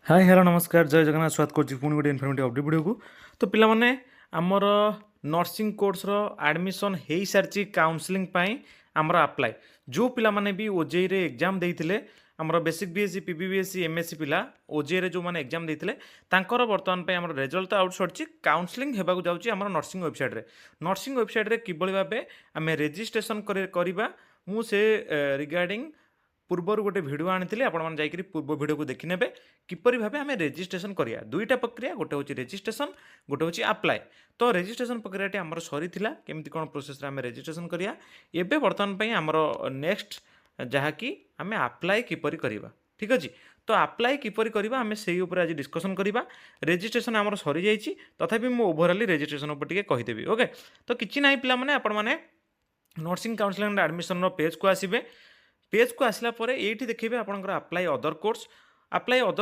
Hi hello नमस्कार जय जगन्नाथ स्वागत करछि पुणी गोटे इनफॉर्मेटिव अपडेट वीडियो को। तो पिला माने हमर नर्सिंग कोर्स रो एडमिशन हेई सारछि काउंसलिंग पई हमर अप्लाई जो पिला माने भी ओजेई रे एग्जाम देइथिले हमर बेसिक बीएससी पीपीबीएससी एमएससी पिला ओजेई रे जो माने एग्जाम देइथिले तांकर वर्तमान पई हमर रिजल्ट तो आउट सरछि काउंसलिंग हेबाकू जाउछि हमर नर्सिंग वेबसाइट रे किबळी भाबे आमे रजिस्ट्रेशन करिबा मु से रिगार्डिंग पूर्वर गोटे भिडियो आनी आपण जाकि पूर्व भिडियो को देखने किपरि भाबे आमे रजिस्ट्रेशन करिया दुईटा प्रक्रिया गोटे होची रजिस्ट्रेशन गोटे होची अप्लाई। तो रजिस्ट्रेशन प्रक्रियाटी आमर सरी थिला केमती कोन प्रोसेस रे आमे रजिस्ट्रेशन करिया एबे वर्तमान पई आमर नेक्स्ट जहाँकि आमे अप्लाई किपरि करिवा ठीक अछि। तो अप्लाई किपरि करिवा आमे सेही ऊपर आज डिस्कशन करिवा। रजिस्ट्रेशन आमर सरी जाईछि तथापि मु ओवरऑली रजिस्ट्रेशन ऊपर टिके कहि देबी ओके। तो किछि नाही पिला माने आपण माने नर्सिंग काउंसलिंग एंड एडमिशन रो पेज को आसीबे पेज को आसला परे एठी देखिबे आपनकर अप्लाई अदर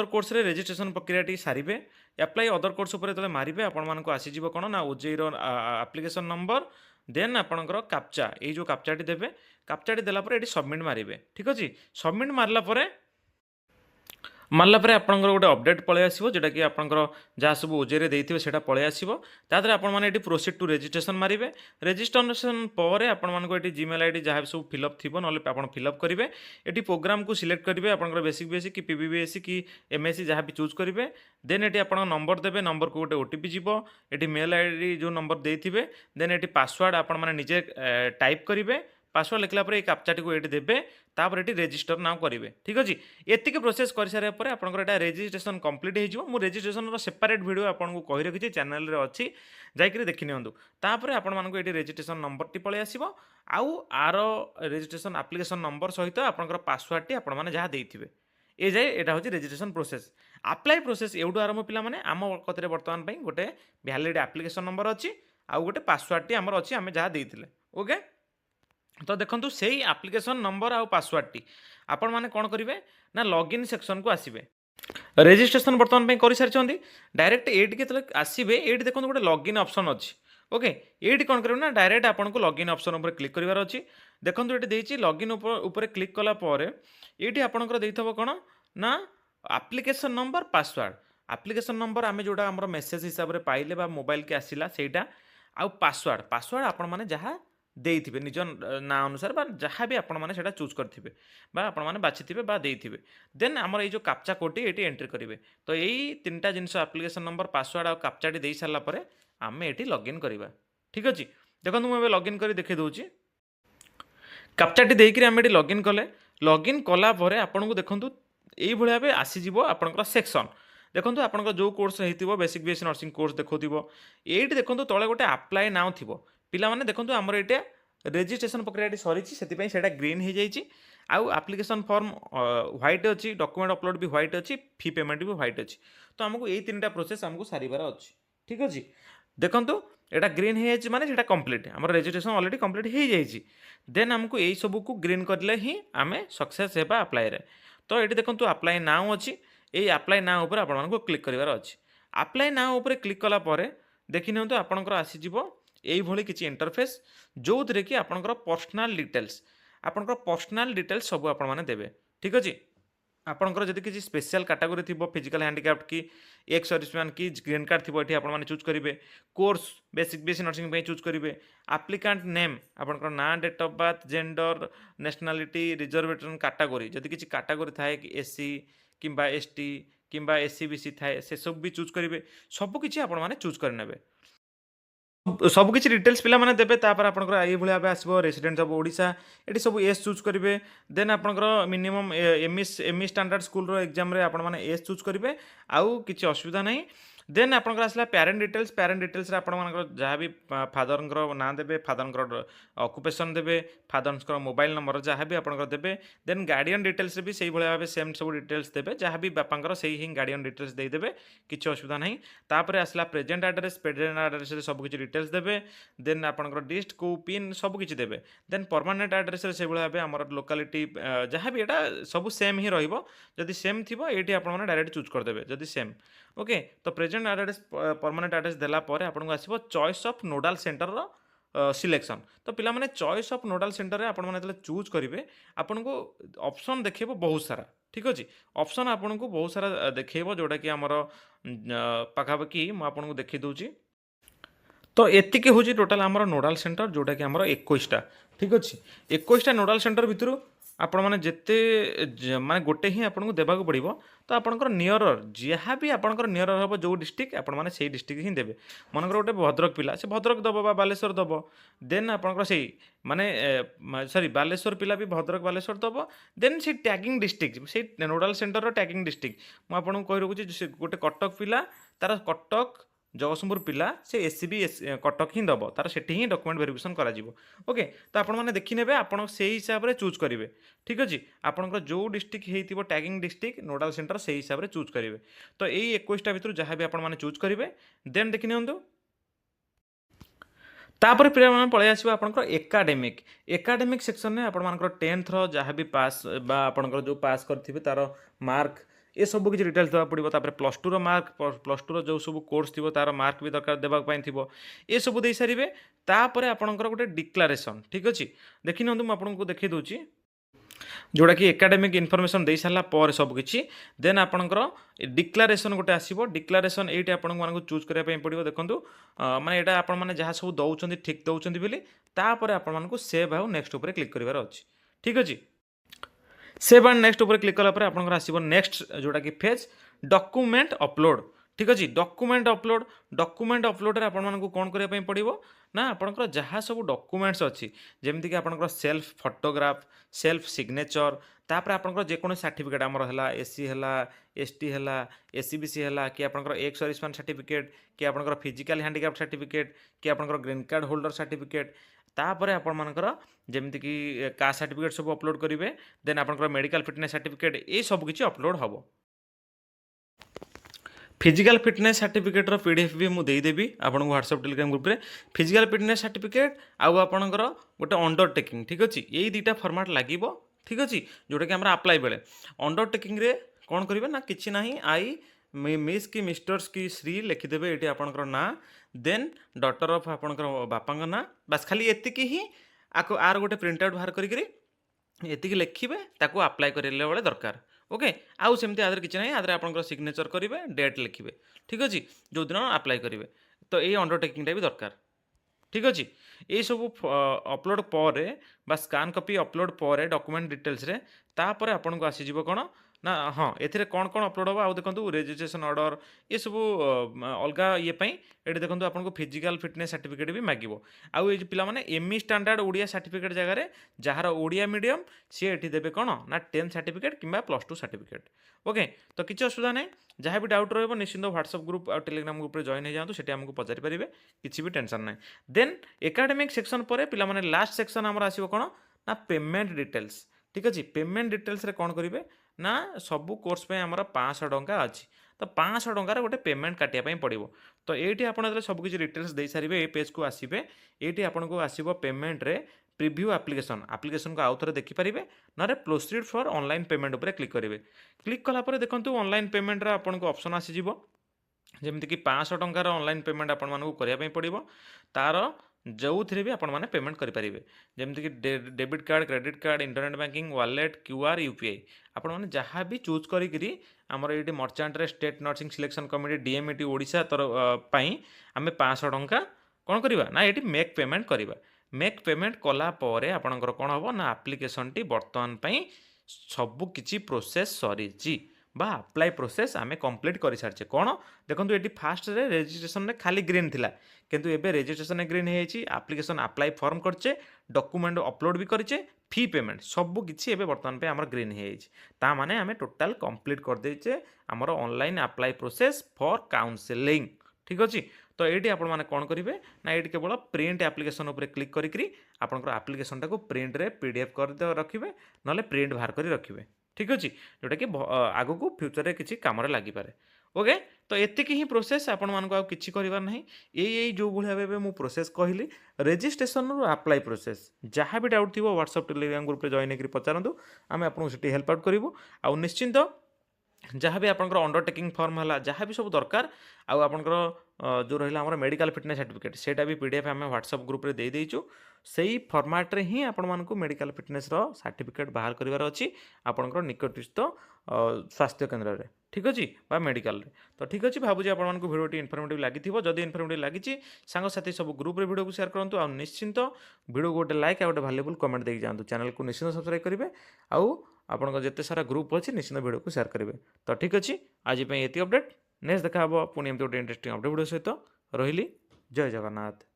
कोर्स रे रजिस्ट्रेशन प्रक्रियाटी सारिबे। अप्लाई अदर कोर्स ऊपर तले मारिबे आपण मानको आसी जिवो कोन ना ओजेई रो एप्लिकेशन नंबर देन आपनकर कैप्चा ए जो कैप्चाटी देबे कैप्चाटी देला परे एठी सबमिट मारिबे ठीक अछि। सबमिट मारला परे आपंकर गोटे अपडेट पलि आसो जोटा कि आपंकर जहाँ सब ओजेरे देते से पलि आसो तादरे आपने प्रोसीड टू रजिस्ट्रेशन मारे रजिस्ट्रेशन पर आपको जीमेल आईडी जहाँ सब फिलअप थी ना आप फिलअप करेंगे ये प्रोग्राम को सिलेक्ट करेंगे आपंकर बेसिक बीएससी कि पीबीबीएससी कि एमएससी जहाँ भी चूज करेंगे देन ये आप नंबर देवे नंबर को गोटे ओटीपी जीव ये मेल आईडी जो नंबर देते देन ये पासवर्ड आपजे टाइप करेंगे पासवर्ड लिखला पर कैप्चाटी को ये देवे तापर ये रजिस्टर नाउ करेंगे ठीक अच्छे। एतिक प्रोसेस कर सारे आपंकर रजिस्ट्रेशन कंप्लीट हो रजिस्ट्रेशन सेपरेट वीडियो आपको कही रखी चैनल रे अच्छी जाकि देखी नियंतु तापर आपण मानको ये रजिस्ट्रेशन नंबर टी पलि आसीबो आउ आर रजिस्ट्रेशन एप्लिकेशन नंबर सहित आपंकर पासवर्ड टी आपण माने जहाँ देइथिबे ए जाए एटा होची रजिस्ट्रेशन प्रोसेस। अप्लाई प्रोसेस एवडू आरंभ पिला माने आम कतरे वर्तमान पई गोटे वैलिड एप्लिकेशन नंबर अच्छी आउ गोटे पासवर्ड टी हमर अच्छी आमे जहाँ देइथिले ओके। तो देखो से एप्लिकेशन नंबर आउ पासवर्ड टी आपण माने कौन करेंगे ना लॉगिन सेक्शन को आसबे रजिस्ट्रेशन बर्तमान पे कर सारी डायरेक्ट ये आसबे ये देखो गोटे लॉगिन ऑप्शन अच्छी ओके। ये कौन करेंगे ना डायरेक्ट आपको लॉगिन ऑप्शन ऊपर क्लिक करार अच्छी देखो ये देती लॉगिन ऊपर क्लिक कलापर ये आपंकर देथब कौन ना application number password application number आम जोटा आम मेसेज हिसाब से पाइले बा मोबाइल के आसला सेटा आउ पासवर्ड आपण मैंने जहाँ देइथिबे निज ना अनुसार बा जहाँ भी आपण मैंने सेटा चूज करथिबे बा आपण मैंने बाछिथिबे बा देइथिबे देन हमर ए जो कैप्चा कोडटी एटी एंट्री करिवे। तो यही तीनटा जिनस एप्लिकेशन नंबर पासवर्ड आ कैप्चाटी देई सारला परे आमे एटी लॉगिन करिवा ठीक अछि। देखंतु मु एबे लॉगिन करी देखै दोछि कैप्चाटी देइकरी आमे एटी लॉगिन कला परे आपनको देखंतु एई भलिया बे आसी जिवो आपनकर सेक्शन देखंतु आपनकर जो कोर्स हेतिबो बेसिक बीएससी नर्सिंग कोर्स देखौथिबो एटी देखंतु तळे गोटे अप्लाई नाउ थिबो पिला माने देखंतु हमर एटा रजिस्ट्रेशन प्रक्रिया सरीची सेतिपई सेटा ग्रीन हो जाइए आउ एप्लिकेशन फॉर्म व्हाइट अच्छी डॉक्यूमेंट अपलोड भी व्हाइट अच्छी फी पेमेंट भी व्हाइट अच्छी। तो आमको यही तीन प्रोसेस आमको सारिबार अच्छी ठीक अच्छे। देखंतु एटा ग्रीन हो जाइए माने सेटा कंप्लीट हमर रजिस्ट्रेशन ऑलरेडी कंप्लीट हो जाइए देन आमको यही सब को ग्रीन करले ही आमे सक्सेस हेबा अप्लाई रे। तो ये देखंतु अप्लाई नाउ अच्छी यही अप्लाई नाउ ऊपर आपण मानको क्लिक करिवार अच्छी अप्लाई नाउ ऊपर क्लिक कला परे देखि नियंतु आपनकर आसी जिवो यही भली किसी इंटरफेस जो थे कि आपंकर पर्सनाल डिटेल्स सब आपण मैंने देवे ठीक अच्छे। आपंकर जब किसी स्पेशल कैटेगरी थी फिजिकल हैंडिकैप्ड कि एक्स सर्विसमैन की ग्रीन कार्ड थी ये आपने चूज करेंगे course basic BSc nursing choose करेंगे एप्लिकांट नेम आपंकर ना date of birth gender nationality reservation category जदि किसी कैटेगरी थाए कि एससी किंबा एसटी किंबा एससी बीसी थाए से सब भी चूज करेंगे सबकि आपण मैंने चूज कर सबकि डिटेल्स पिला माने देबे तापर आपनकर ये भलिया आसबो रेसिडेंट ऑफ ओडिशा एटी सब एस चूज करेंगे देन आपनकर मिनिमम एमई स्टैंडर्ड स्कूल रो एग्जाम रे आपण माने एस चूज करेंगे आउ किछि असुविधा नहीं। देन आपनकर आसला पेरेंट डिटेल्स रे आपण मानकर जहाँ भी फादर ना देबे फादर ऑक्युपेशन देबे फादर मोबाइल नंबर जहाँ भी आपनकर देबे देन गार्डियन डिटेल्स रे भी सही भलिया भाबे सेम सब डिटेल्स देबे जहाँ भी बापांकर सही ही गार्डियन डिटेल्स दे देबे किछि असुविधा नहीं। तापर आसला प्रेजेंट एड्रेस रे सब किछि डिटेल्स देबे देन आपनकर डिस्ट को पिन सब किछि देबे देन परमानेंट एड्रेस रे सही भलिया भाबे हमर लोकालिटी जहाँ भी एटा सब सेम ही रहिबो जदि सेम थिबो एटी आपण माने डायरेक्ट चूज कर देबे जदि सेम ओके। तो प्रेजेंट एड्रेस परमानेंट एड्रेस देला परे आपन को आसीबो चॉइस ऑफ नोडल सेंटर रो सिलेक्शन तो पिला माने चॉइस ऑफ नोडाल सेंटर रे आपण माने चूज करेंगे आपन को ऑप्शन देखेबो बहुत सारा ठीक अछि ऑप्शन आपन को बहुत सारा देखेबो जोटा कि हमर पाखापाखि मु आपन को देखि दउची तो एतिक हूँ टोटाल आमर नोडाल सेंटर जोटा कि आमर 21टा ठीक अच्छे 21टा नोडाल सेंटर भितर आपण मैंने जिते माने गोटे ही आपको देवाक पड़ो तो आपंकर नियरर जहाँ भी आपंकर नियरर हम जो डिस्ट्रिक्ट आपण मैंने से डिस्ट्रिक्ट ही देवे मनकर गोटे भद्रक पिला से भद्रक दब बालेश्वर दब देन आपंकर से माने सॉरी बालेश्वर पिला भी भद्रक बालेश्वर दब देन से टैगिंग डिस्ट्रिक्ट से नोडाल सेंटर टैगिंग डिस्ट्रिक्ट मुझे कही रखुच्छी गोटे कटक पिला तार कटक जगतसिंहपुर पिला से एससीबी कटक ही दब तार से डॉक्यूमेंट वेरिफिकेशन करा ओके तो आपण मैंने देखने आपड़ से हिसाब से चूज करेंगे ठीक अच्छे आपंकर जो डिस्ट्रिक्ट हो टैगिंग डिस्ट्रिक्ट नोडाल सेंटर से हिसाब से चूज करेंगे तो यही 21टा भितर जहाँ भी आपने चूज करेंगे देन देखि नियंतु तापर पे पलि आस एकाडेमिक एकाडेमिक सेक्शन में आपर 10th जहाँ भी पास आपंकर जो पास करेंगे तार मार्क ये सब किसी डिटेल्स देवा पड़ो plus two mark plus two जो सब कोर्स थी तार मार्क भी दरकार देवाई थी ये सब दे सारे तापर आपंकर गोटे डिक्लारेसन ठीक अच्छे देखी नि मुझे देखी दूसरी जोटा कि एकाडेमिक इनफॉरमेशन दे सारा पर सबकि देन आपंकर डिक्लारेसन गोटे आसो डिक्लारेसन ये आपको चूज करने पड़ो देखो माने यहाँ आपने जहाँ सब दौरान ठीक दौरान बोली तापर आपको सेव आउ नेक्स्ट उपर क्लिक करार अच्छे ठीक अच्छे सेव एंड नेक्स्ट उपर क्लिक कला आपंकर आसो नेक्स्ट जोटा कि फेज डॉक्यूमेंट अपलोड ठीक अच्छे डॉक्यूमेंट अपलोड रे आपको कौन करने पड़ो ना आपंकर जहाँ सब डॉक्यूमेंट्स अच्छी जमीक आपंकर सेल्फ फोटोग्राफ सेल्फ सिग्नेचर तापर आपंकर जेको सर्टिफिकेट आमर है एससी है एसटी है एससीबीसी है कि आपंकर एक्स सर्विसमैन सर्टिफिकेट कि आपंकर फिजिकल हैंडिकैप्ड सर्टिफिकेट कि आपंकर ग्रीन कार्ड होल्डर सर्टिफिकेट तापर आपंकर जमीक कास्ट सर्टिफिकेट सब अपलोड करेंगे देन आपंकर मेडिकल फिटनेस सर्टिफिकेट ये सब किसी अपलोड हम फिजिकल फिटनेस सर्टिफिकेटर पीडीएफ भी मुझे देदेवी आपको व्हाट्सएप टेलीग्राम ग्रुप में फिजिकल फिटनेस सर्टिफिकेट आउ आपंकर गोटे अंडरटेकिंग ठीक अच्छे यही दुईटा फर्माट लगे ठीक अच्छे जोटा कि अप्लाई बेले अंडरटेकिंग रे कौन करेंगे ना कि ना आई मिस कि मिस्टर्स कि श्री लिखिदेवे ये आपंकर ना देन डॉटर ऑफ आपंकर बापा ना बास खाली एतिकी ही आर गोटे प्रिंट आउट बाहर करी लिखे ताको अप्लाई करले बेले दरकार ओके आउ सेमती आदर किसी ना आदर आपंकर सिग्नेचर करेंगे डेट लिखे ठीक अच्छे जो दिन अप्लाई करेंगे तो ये अंडरटेकिंगटा भी दरकार ठीक अच्छे ये सब अपलोड पर स्कान कॉपी अपलोड पर डॉक्यूमेंट डिटेल्स रे तापर आपन को आसीज कौन ना हाँ एथिरे कौन कौन अपलोड हम आउ देखो रेजिस्ट्रेशन ऑर्डर ये सब अलग ये ये देखो आपको फिजिकल फिटनेस सर्टिफिकेट भी मागिब आउ ये पिला माने एमई स्टैंडर्ड ओडिया सर्टिफिकेट जगह जार ओडिया मीडियम सी ये देवे कौन ना 10th सर्टिफिकेट कि +2 सर्टिफिकेट ओके तो किसी असुविधा नहीं जहाँ भी डाउट रहा निश्चिंत व्हाट्सएप ग्रुप और टेलीग्राम ग्रुप में जॉइन हो जातु से आमको पचारि पारे किसी भी टेंशन ना देन एकाडेमिक सेक्शन पर पिला माने लास्ट सेक्शन आमर आसो कौन ना पेमेंट डिटेल्स ठीक अच्छे पेमेंट डिटेल्स रे कौन करेंगे ना सबू कोर्स पे आमर 500 टंका अच्छी तो 500 टंकार गोटे पेमेंट काटिया पड़ो तो ये आप सब किसी डिटेल्स दे सारे ये पेज को आसवे ये आपको आसो पेमेंट रे प्रिव्यू एप्लिकेशन को आउ थे देखिपारे ना प्रोसीड फॉर ऑनलाइन पेमेंट उपर क्लिक करेंगे क्लिक कलापर देखो ऑनलाइन पेमेंट रे आपको ऑप्शन आसीज जमीक 500 टंकार ऑनलाइन पेमेंट आपको करने पड़ो तार जो थे भी आपण पेमेंट करेंगे जमीक debit card credit card internet banking wallet QR UPI आपण मैंने जहाँ भी चूज करी आमर ये मर्चांट रे state nursing selection committee DMET Odisha तरफ आम 500 टंका कौन करवा ना ये मेक पेमेंट करवा मेक पेमेंट कलापर आपणकर कौन हम ना आप्लिकेसन टी बर्तमान सबकि प्रोसेस सरी बा अप्लाई प्रोसेस आम कंप्लीट कर सारी कौन देखो ये फास्ट रे रेजिस्ट्रेशन में खाली ग्रीन थिला किंतु एबे रेजिस्ट्रेशन ग्रीन है आप्लिकेसन अप्लाई फॉर्म करचे डॉक्यूमेंट अपलोड भी करचे फी पेमेंट सब किसी एबे वर्तमान पे आमर ग्रीन है माने आम टोटाल कंप्लीट कर देचे आमर online apply process for counselling ठीक अच्छे तो ये आपने कौन करेंगे ना ये केवल प्रिंट एप्लिकेशन उपर क्लिक करी आपंकर आप्लिकेसन टाक प्रिंट रे पीडीएफ कर रखिए ना प्रिंट बाहर कर रखिए ठीक अच्छे जोटा कि आग को फ्यूचर रे किसी काम लगिपारे ओके तो एतिकी ही प्रोसेस आपण मानक आउ किछि करिवार नहीं यही जो भाव मुझे प्रोसेस कहली रेजिस्ट्रेशन रो अप्लाई प्रोसेस जहाँ भी डाउट थी व्हाट्सएप टेलीग्राम ग्रुप में जॉइन कर पचारतु आम आपको हेल्प आउट करूँ आउ निश्चिंत ଯାହା ବି ଆପଣଙ୍କର ଅଣ୍ଡରଟେକିଂ ଫର୍ମ ହେଲା ଯାହା ବି ସବୁ ଦରକାର ଆଉ ଆପଣଙ୍କର ଯେଉଁ ରହିଲା ଆମର ମେଡ଼ିକାଲ ଫିଟନେସ୍ ସାର୍ଟିଫିକେଟ୍ ସେଇଟା ବି PDF ଆମେ ହ୍ୱାଟ୍ସଆପ୍ ଗ୍ରୁପ୍ରେ ଦେଇଦେଇଛୁ। ସେଇ ଫର୍ମାଟ୍ରେ ହିଁ ଆପଣମାନଙ୍କୁ ମେଡ଼ିକାଲ ଫିଟନେସ୍ର ସାର୍ଟିଫିକେଟ୍ ବାହାର କରିବାର ଅଛି ଆପଣଙ୍କର ନିକଟସ୍ଥ ସ୍ୱାସ୍ଥ୍ୟ କେନ୍ଦ୍ରରେ, ଠିକ୍ ଅଛି, ବା ମେଡ଼ିକାଲରେ। ତ ଠିକ୍ ଅଛି, ଭାବୁଛି ଆପଣମାନଙ୍କୁ ଭିଡ଼ିଓଟି ଇନଫର୍ମେଟିଭ୍ ଲାଗିଥିବ। ଯଦି ଇନଫର୍ମେଟିଭ୍ ଲାଗିଛି ସାଙ୍ଗସାଥି ସବୁ ଗ୍ରୁପ୍ରେ ଭିଡ଼ିଓକୁ ସେୟାର କରନ୍ତୁ ଆଉ ନିଶ୍ଚିନ୍ତ ଭିଡ଼ିଓକୁ ଗୋଟେ ଲାଇକ୍ ଆଉ ଗୋଟେ ଭାଲ୍ୟୁବୁଲ୍ କମେଣ୍ଟ ଦେଇକି ଯାଆନ୍ତୁ। ଚ୍ୟାନେଲକୁ ନିଶ୍ଚିନ୍ତ ସବସ୍କ୍ରାଇବ୍ କରିବେ ଆଉ ଆପଣଙ୍କ ଯେତେ ସାରା ଗ୍ରୁପ୍ ଅଛି ନିଶ୍ଚିନ୍ତ ଭିଡ଼ିଓକୁ ସେୟାର କରିବେ। ତ ଠିକ୍ ଅଛି, ଆଜି ପାଇଁ ଏତିକି ଅପଡ଼େଟ୍। ନେକ୍ସଟ ଦେଖା ହେବ ପୁଣି ଏମିତି ଗୋଟେ ଇଣ୍ଟରେଷ୍ଟିଂ ଅପଡ଼େଟ୍ ଭିଡ଼ିଓ ସହିତ। ରହିଲି, ଜୟ ଜଗନ୍ନାଥ।